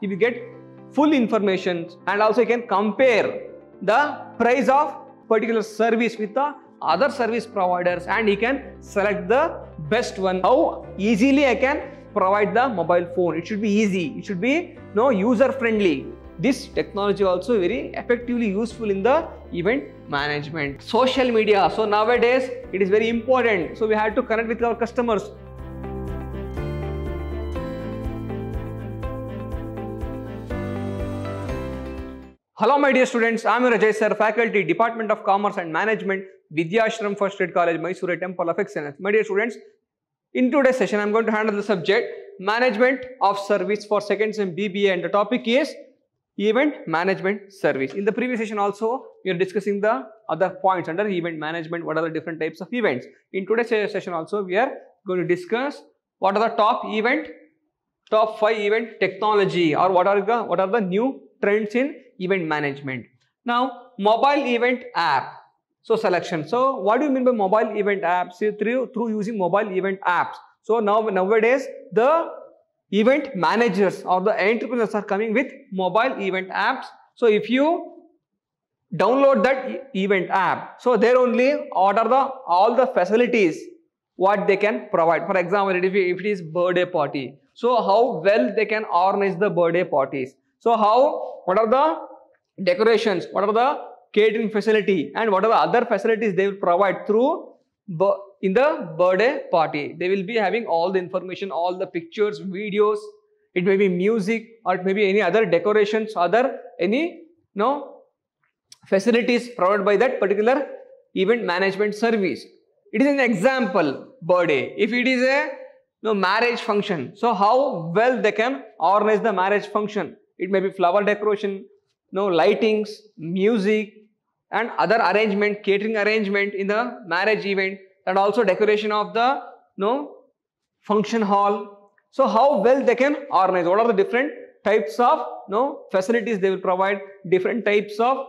you will get full information, and also you can compare the price of particular service with the other service providers, and you can select the best one. How easily I can provide the mobile phone? It should be easy, it should be user friendly. This technology also very effectively useful in the event management. Social media, so nowadays it is very important, so we have to connect with our customers. Hello my dear students, I am Rajay sir, faculty, Department of Commerce and Management, Vidyashram First Grade College, Mysore, Temple of Excellence. My dear students, in today's session I am going to handle the subject Management of Service for second sem BBA, and the topic is Event Management Service. In the previous session also we are discussing the other points under event management, what are the different types of events. In today's session also we are going to discuss what are the top 5 event technology, or what are the new trends in event management. Now, mobile event app. So selection. So what do you mean by mobile event apps? Through using mobile event apps. So nowadays the event managers or the entrepreneurs are coming with mobile event apps. So if you download that event app, so there only what are all the facilities what they can provide. For example, if it is birthday party, so how well they can organize the birthday parties. So what are the decorations, what are the catering facility, and what are the other facilities they will provide through in the birthday party. They will be having all the information, all the pictures, videos, it may be music, or it may be any other decorations, facilities provided by that particular event management service. It is an example birthday. If it is a marriage function, so how well they can organize the marriage function. It may be flower decoration, lightings, music, and other arrangement, catering arrangement in the marriage event, and also decoration of the function hall. So how well they can organize, what are the different types of facilities they will provide, different types of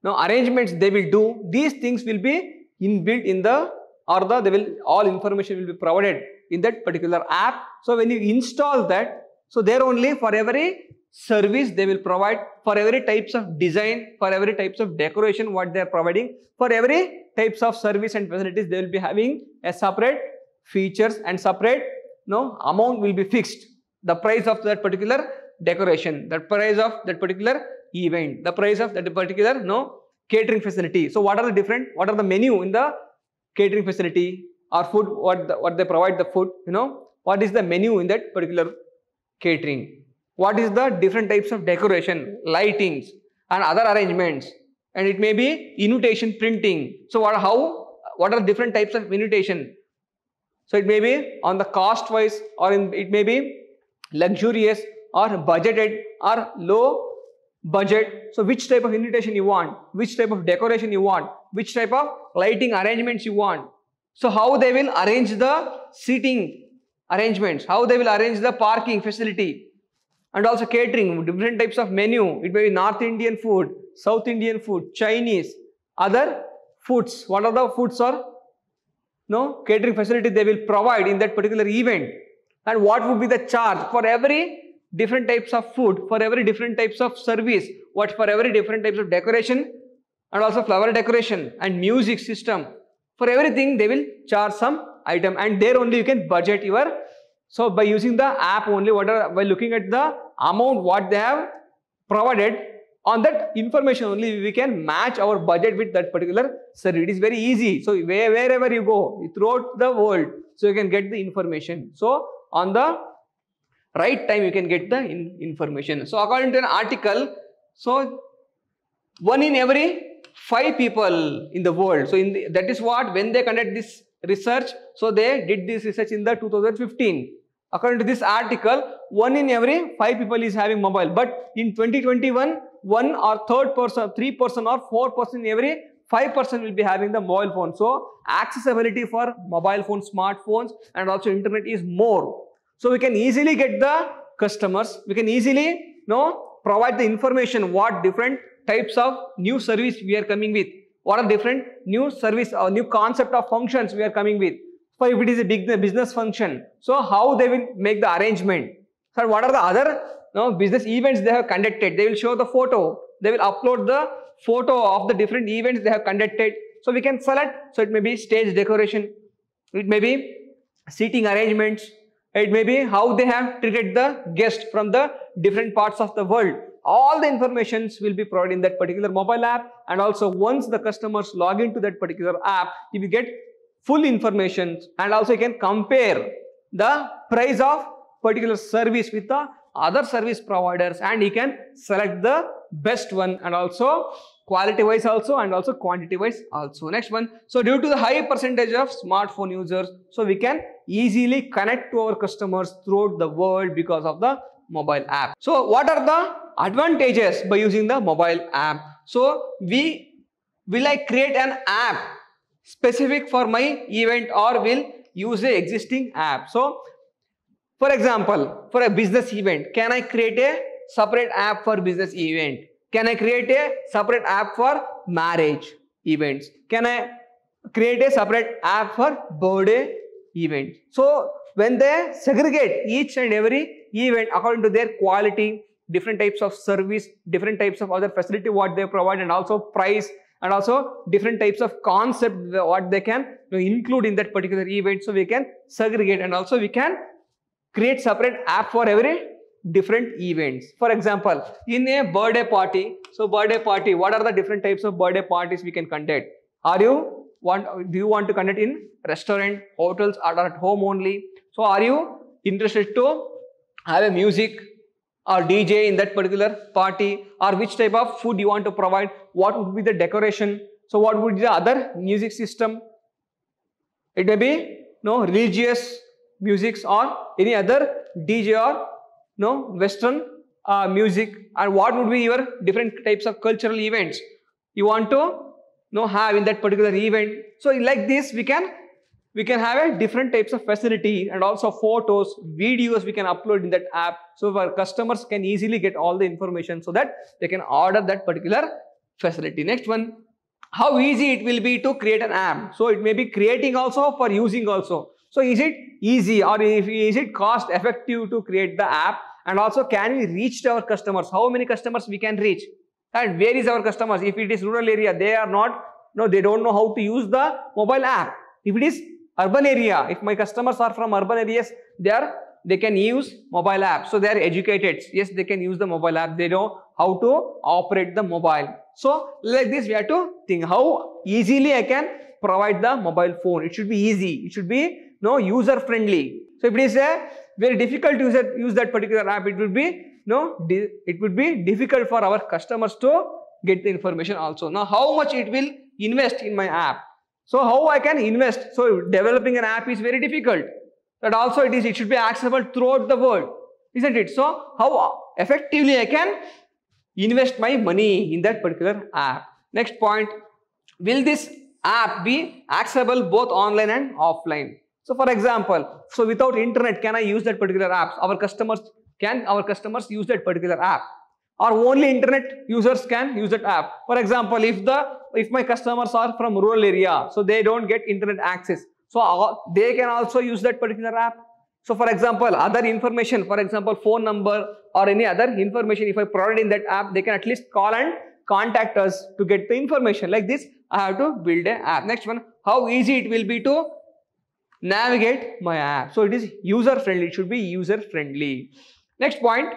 arrangements they will do. These things will be inbuilt in all information will be provided in that particular app. So when you install that, so there only for every service they will provide, for every types of design, for every types of decoration what they are providing, for every types of service and facilities they will be having a separate features, and separate amount will be fixed. The price of that particular decoration, the price of that particular event, the price of that particular catering facility. So what are the menu in the catering facility or food, what they provide the food, what is the menu in that particular catering, what is the different types of decoration, lightings and other arrangements, and it may be invitation printing. So what are different types of invitation? So it may be on the cost wise, or it may be luxurious or budgeted or low budget. So which type of invitation you want, which type of decoration you want, which type of lighting arrangements you want. So how they will arrange the seating arrangements, how they will arrange the parking facility, and also catering, different types of menu. It may be North Indian food, South Indian food, Chinese, other foods. What are the foods or catering facility they will provide in that particular event, and what would be the charge for every different types of food, for every different types of service, for every different types of decoration, and also flower decoration and music system. For everything they will charge some item, and there only you can budget your. So by using the app only, by looking at the amount what they have provided, on that information only we can match our budget with that particular service. It is very easy. So wherever you go throughout the world, so you can get the information. So on the right time you can get the information. So according to an article, so 1 in every 5 people in the world. So that is what, when they conduct this research, so they did this research in the 2015. According to this article, 1 in every 5 people is having mobile. But in 2021, 1 or 3rd person, 3% or 4% in every 5% will be having the mobile phone. So accessibility for mobile phones, smartphones, and also internet is more. So we can easily get the customers. We can easily provide the information what different types of new service we are coming with. What are different new service or new concept of functions we are coming with. So if it is a big business function, so how they will make the arrangement. So what are the other business events they have conducted. They will show the photo. They will upload the photo of the different events they have conducted. So we can select. So it may be stage decoration. It may be seating arrangements. It may be how they have treated the guest from the different parts of the world. All the informations will be provided in that particular mobile app, and also once the customers log into that particular app, you will get full information, and also you can compare the price of particular service with the other service providers, and you can select the best one, and also quality wise also, and also quantity wise also. Next one, so due to the high percentage of smartphone users, so we can easily connect to our customers throughout the world because of the mobile app. So what are the advantages by using the mobile app? So will I create an app specific for my event, or will use a existing app? So for example, for a business event, can I create a separate app for business event? Can I create a separate app for marriage events? Can I create a separate app for birthday event? So when they segregate each and every event according to their quality, different types of service, different types of other facility what they provide, and also price, and also different types of concept what they can include in that particular event. So we can segregate, and also we can create separate app for every different events. For example, in a birthday party, so birthday party, what are the different types of birthday parties we can conduct? Do you want to conduct in restaurant, hotels, or at home only? So are you interested to have a music or DJ in that particular party, or which type of food you want to provide? What would be the decoration? So what would be the other music system? It may be religious musics, or any other DJ, or Western music, and what would be your different types of cultural events you want to have in that particular event. So like this we can have a different types of facility, and also photos, videos we can upload in that app, so our customers can easily get all the information so that they can order that particular facility. Next one, how easy it will be to create an app. So it may be creating also for using also. So is it easy, or is it cost effective to create the app? And also, can we reach our customers? How many customers we can reach? And where is our customers? If it is rural area, they are not, they don't know how to use the mobile app. If it is urban area, if my customers are from urban areas, they can use mobile app. So they are educated. Yes, they can use the mobile app. They know how to operate the mobile. So like this, we have to think how easily I can provide the mobile phone. It should be easy. It should be user friendly. So if it is a very difficult to use that particular app, it would be it would be difficult for our customers to get the information also. Now how much it will invest in my app? So how I can invest? So developing an app is very difficult. But also it should be accessible throughout the world, isn't it? So how effectively I can invest my money in that particular app? Next point, will this app be accessible both online and offline? So for example, so without internet, can I use that particular app? Can our customers use that particular app? Or only internet users can use that app? For example, if my customers are from rural area, so they don't get internet access, so they can also use that particular app. So for example, other information, for example, phone number or any other information, if I provide in that app, they can at least call and contact us to get the information. Like this, I have to build an app. Next one, how easy it will be to navigate my app. So it is user friendly. It should be user friendly. Next point,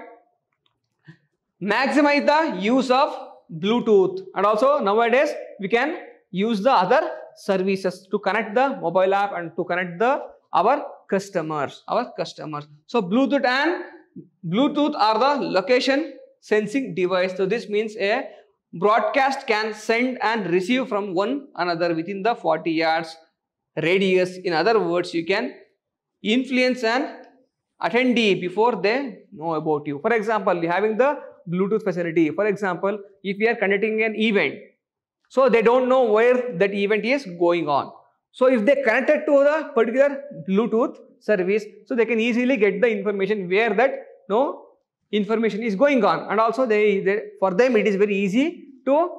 maximize the use of Bluetooth, and also nowadays we can use the other services to connect the mobile app and to connect our customers. So Bluetooth are the location sensing device. So this means a broadcast can send and receive from one another within the 40 yards radius. In other words, you can influence an attendee before they know about you. For example, having the Bluetooth facility. For example, if we are conducting an event, so they don't know where that event is going on. So if they connected to the particular Bluetooth service, so they can easily get the information where that information is going on, and also for them it is very easy to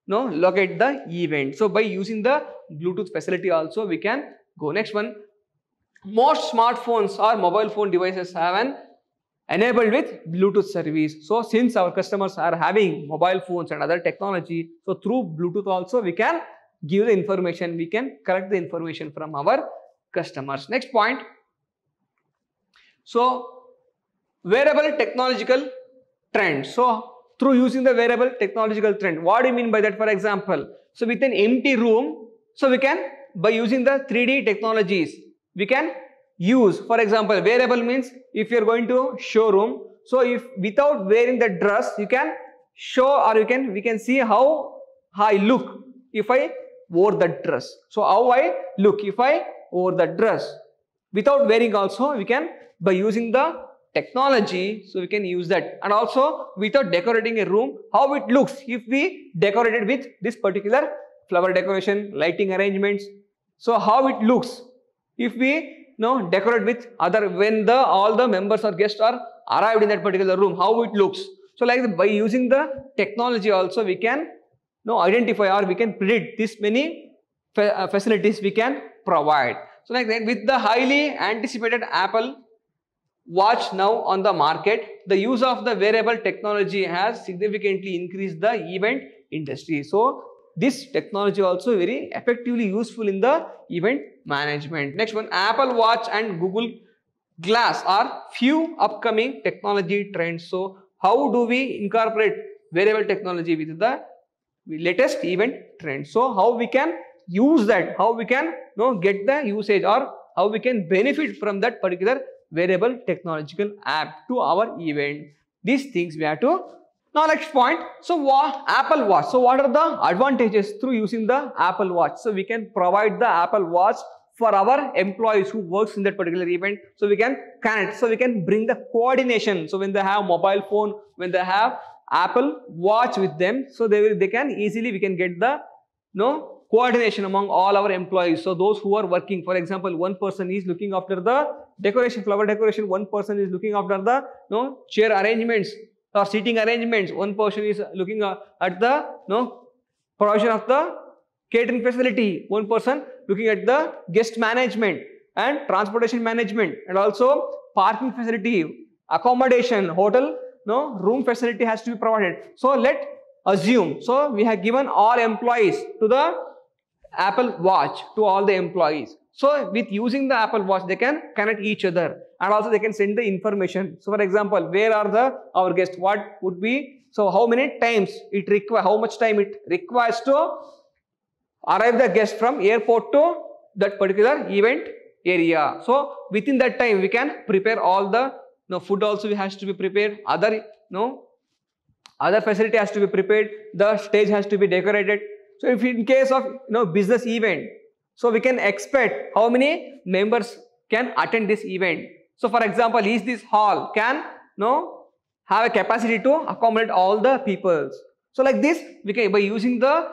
locate the event. So by using the Bluetooth facility also we can go. Next one, most smartphones or mobile phone devices have an enabled with Bluetooth service. So since our customers are having mobile phones and other technology, so through Bluetooth also we can give the information, we can collect the information from our customers. Next point. So wearable technological trend. So through using the wearable technological trend, what do you mean by that? For example, so with an empty room, so we can, by using the 3D technologies, we can use, for example, wearable means if you are going to showroom, so if without wearing the dress, you can show, or we can see how I look if I wore the dress. So how I look if I wore the dress. Without wearing also, we can, by using the technology, so we can use that. And also without decorating a room, how it looks if we decorated with this particular flower decoration, lighting arrangements. So how it looks if we decorate with other, when all the members or guests are arrived in that particular room, how it looks. So like by using the technology also we can identify, or we can predict this many facilities we can provide. So like that, with the highly anticipated Apple Watch now on the market, the use of the wearable technology has significantly increased the event industry. So this technology also very effectively useful in the event management. Next one, Apple Watch and Google Glass are few upcoming technology trends. So how do we incorporate wearable technology with the latest event trends? So how we can use that, how we can get the usage, or how we can benefit from that particular wearable technological app to our event. These things we have to. Now next point, so Apple Watch. So what are the advantages through using the Apple Watch? So we can provide the Apple Watch for our employees who works in that particular event. So we can connect, so we can bring the coordination. So when they have mobile phone, when they have Apple Watch with them, so they can easily, we can get the coordination among all our employees. So those who are working, for example, one person is looking after the decoration, flower decoration, one person is looking after the chair arrangements or seating arrangements, one person is looking at the provision of the catering facility, one person looking at the guest management and transportation management, and also parking facility, accommodation, hotel, room facility has to be provided. So let assume, so we have given all employees to the Apple Watch, to all the employees. So with using the Apple Watch, they can connect each other, and also they can send the information. So for example, where are our guests, what would be, so how many times it requires, how much time it requires to arrive the guest from airport to that particular event area. So within that time we can prepare all the food also has to be prepared, other other facility has to be prepared, the stage has to be decorated. So if in case of business event, so we can expect how many members can attend this event. So for example, is this hall can have a capacity to accommodate all the people. So like this, we can, by using the,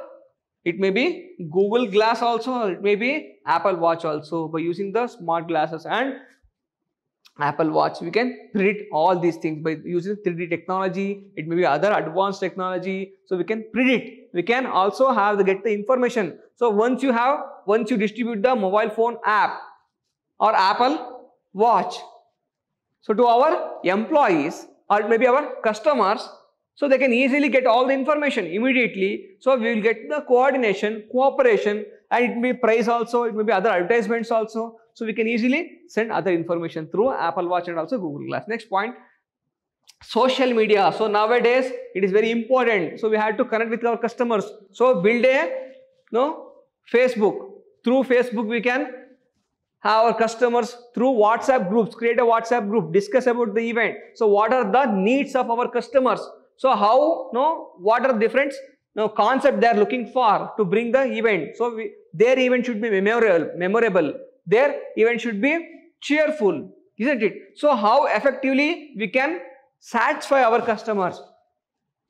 it may be Google Glass also, it may be Apple Watch also, by using the smart glasses and Apple Watch, we can predict all these things by using 3D technology. It may be other advanced technology. So we can predict. We can also have get the information. So once you distribute the mobile phone app or Apple Watch, so to our employees or maybe our customers, so they can easily get all the information immediately. So we will get the coordination, cooperation, and it may be price also, it may be other advertisements also. So we can easily send other information through Apple Watch and also Google Glass. Next point, social media. So nowadays it is very important. So we have to connect with our customers. So build a Facebook. Through Facebook we can have our customers through WhatsApp groups, create a WhatsApp group, discuss about the event. So what are the needs of our customers? So how, what are different concept they are looking for to bring the event. So their event should be memorable. Their event should be cheerful, isn't it? So how effectively we can satisfy our customers?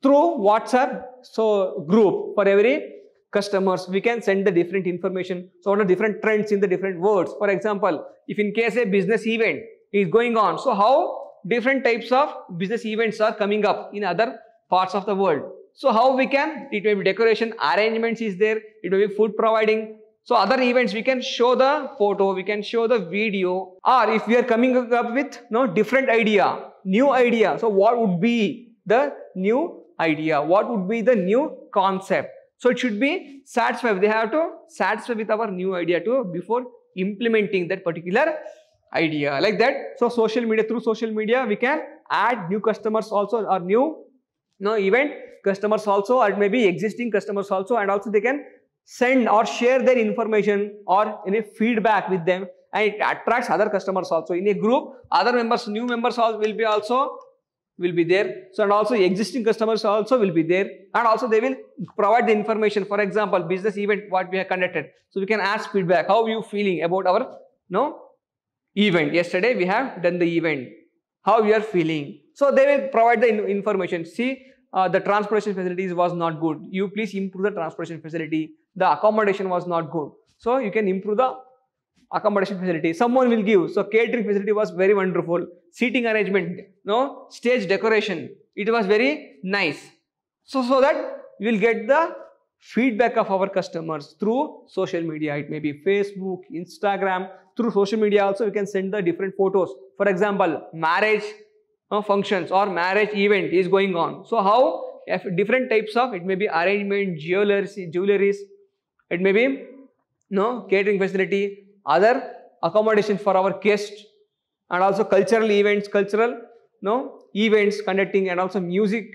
Through WhatsApp group for every customers, we can send the different information. So what are different trends in the different words? For example, if in case a business event is going on, so how different types of business events are coming up in other parts of the world. So how we can, it may be decoration arrangements is there, it may be food providing, So other events, we can show the photo, we can show the video, or if we are coming up with different idea, new idea. So what would be the new idea? What would be the new concept? So it should be satisfied. They have to satisfy with our new idea too before implementing that particular idea, like that. So social media, through social media, we can add new customers also, or new event customers also, or maybe existing customers also, and also they can send or share their information or any feedback with them, and it attracts other customers also. In a group, other members, new members also will be there. So and also existing customers also will be there, and also they will provide the information. For example, business event what we have conducted, so we can ask feedback. How are you feeling about our event? Yesterday we have done the event. How you are feeling? So they will provide the information. See, the transportation facilities was not good. You please improve the transportation facility. The accommodation was not good. So you can improve the accommodation facility. Someone will give. So catering facility was very wonderful. Seating arrangement, stage decoration, it was very nice. So that we will get the feedback of our customers through social media. It may be Facebook, Instagram. Through social media also we can send the different photos. For example, marriage functions or marriage event is going on. So how different types of, it may be arrangement, jewelries, it may be catering facility, other accommodation for our guests, and also cultural events, events conducting, and also music.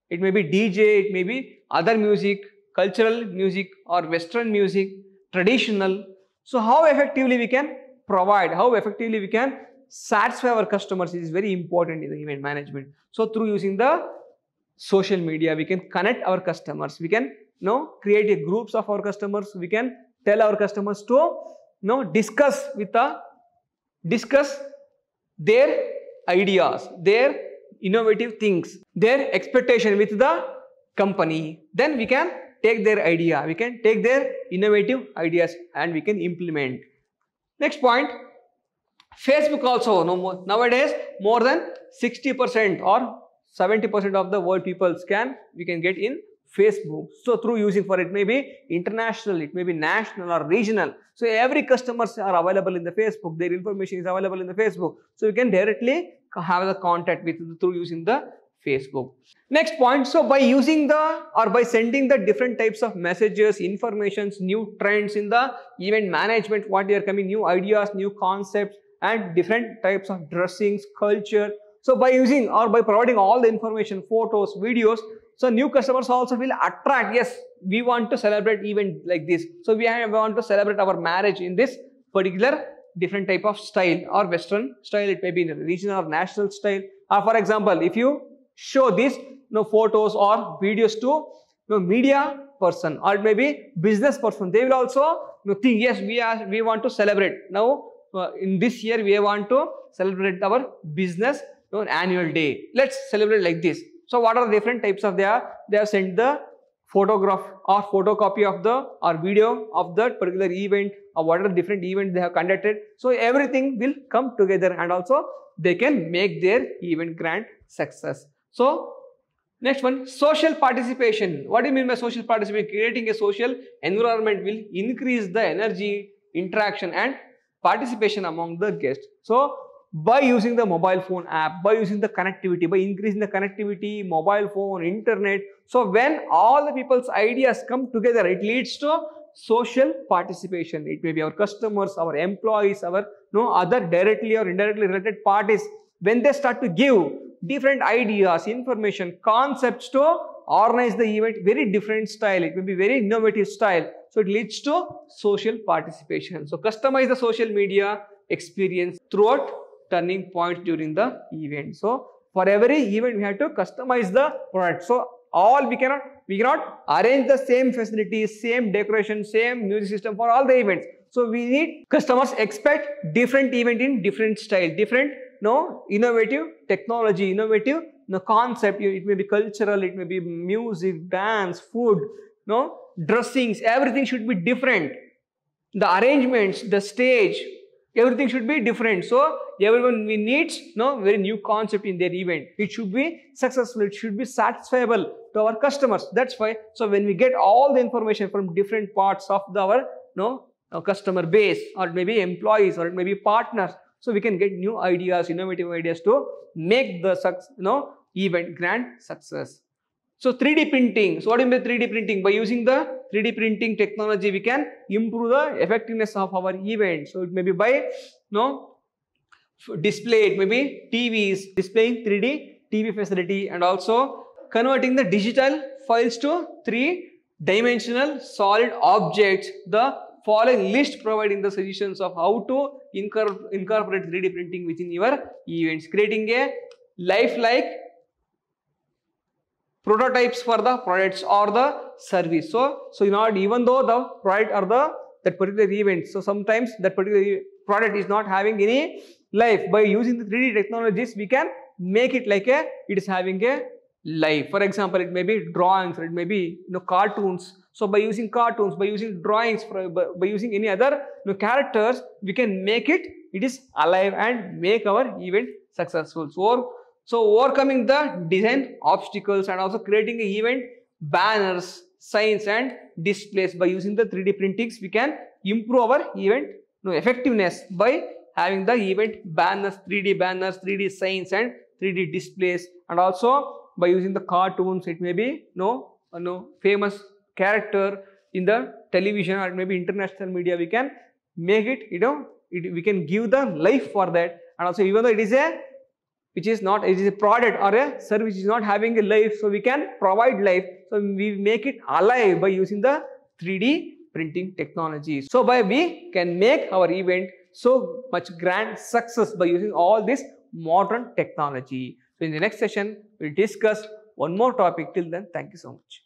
It may be DJ, it may be other music, cultural music or Western music, traditional. So how effectively we can provide, how effectively we can satisfy our customers is very important in the event management. So through using the social media, we can connect our customers. We can create a groups of our customers. We can tell our customers to discuss their ideas, their innovative things, their expectation with the company. Then we can take their idea, we can take their innovative ideas, and we can implement. Next point, Facebook also. Nowadays more than 60% or 70% of the world peoples we can get in Facebook. So through using, for it may be international, it may be national or regional. So every customers are available in the Facebook, their information is available in the Facebook. So you can directly have the contact with through using the Facebook. Next point, so by using by sending the different types of messages, informations, new trends in the event management, what they are coming, new ideas, new concepts, and different types of dressings, culture. So by using or by providing all the information, photos, videos, so new customers also will attract. Yes, we want to celebrate event like this. So we want to celebrate our marriage in this particular different type of style or Western style. It may be in a regional or national style. Or for example, if you show these photos or videos to media person or maybe business person, they will also think, yes, we want to celebrate now. In this year we want to celebrate our business annual day. Let's celebrate like this. So what are the different types of they have sent the photograph or photocopy of or video of that particular event, or what are the different events they have conducted. So everything will come together, and also they can make their event grand success. So next one, social participation. What do you mean by social participation? Creating a social environment will increase the energy, interaction, and participation among the guests. So by using the mobile phone app, by using the connectivity, by increasing the connectivity, mobile phone, internet. So when all the people's ideas come together, it leads to social participation. It may be our customers, our employees, our other directly or indirectly related parties. When they start to give different ideas, information, concepts to organize the event, very different style. It may be very innovative style. So it leads to social participation. So customize the social media experience throughout turning points during the event. So for every event we have to customize the product. So we cannot arrange the same facilities, same decoration, same music system for all the events. So we need customers expect different event in different style, different innovative technology, innovative concept. It may be cultural, it may be music, dance, food, dressings, everything should be different. The arrangements, the stage, everything should be different. So everyone needs very new concept in their event. It should be successful, it should be satisfiable to our customers. That's why, so when we get all the information from different parts of our customer base, or it may be employees, or it may be partners. So we can get new ideas, innovative ideas to make the event grand success. So 3D printing. So what is 3D printing? By using the 3D printing technology, we can improve the effectiveness of our event. So it may be by display, it may be TVs, displaying 3D TV facility, and also converting the digital files to 3-dimensional solid objects. The following list providing the suggestions of how to incorporate 3D printing within your events. Creating a lifelike prototypes for the products or the service. So not even though the product or that particular event, so sometimes that particular product is not having any life. By using the 3D technologies, we can make it like it is having a life. For example, it may be drawings, or it may be cartoons. So by using cartoons, by using drawings, by using any other characters, we can make it is alive and make our event successful. So overcoming the design obstacles and also creating an event banners, signs and displays. By using the 3D printings, we can improve our event effectiveness by having the event banners, 3D signs and 3D displays, and also by using the cartoons. It may be famous character in the television, or it may be international media. We can make it, we can give the life for that. And also, even though it is a product or a service which is not having a life, so we can provide life. So we make it alive by using the 3D printing technology. So we can make our event so much grand success by using all this modern technology. So in the next session, we'll discuss one more topic. Till then, thank you so much.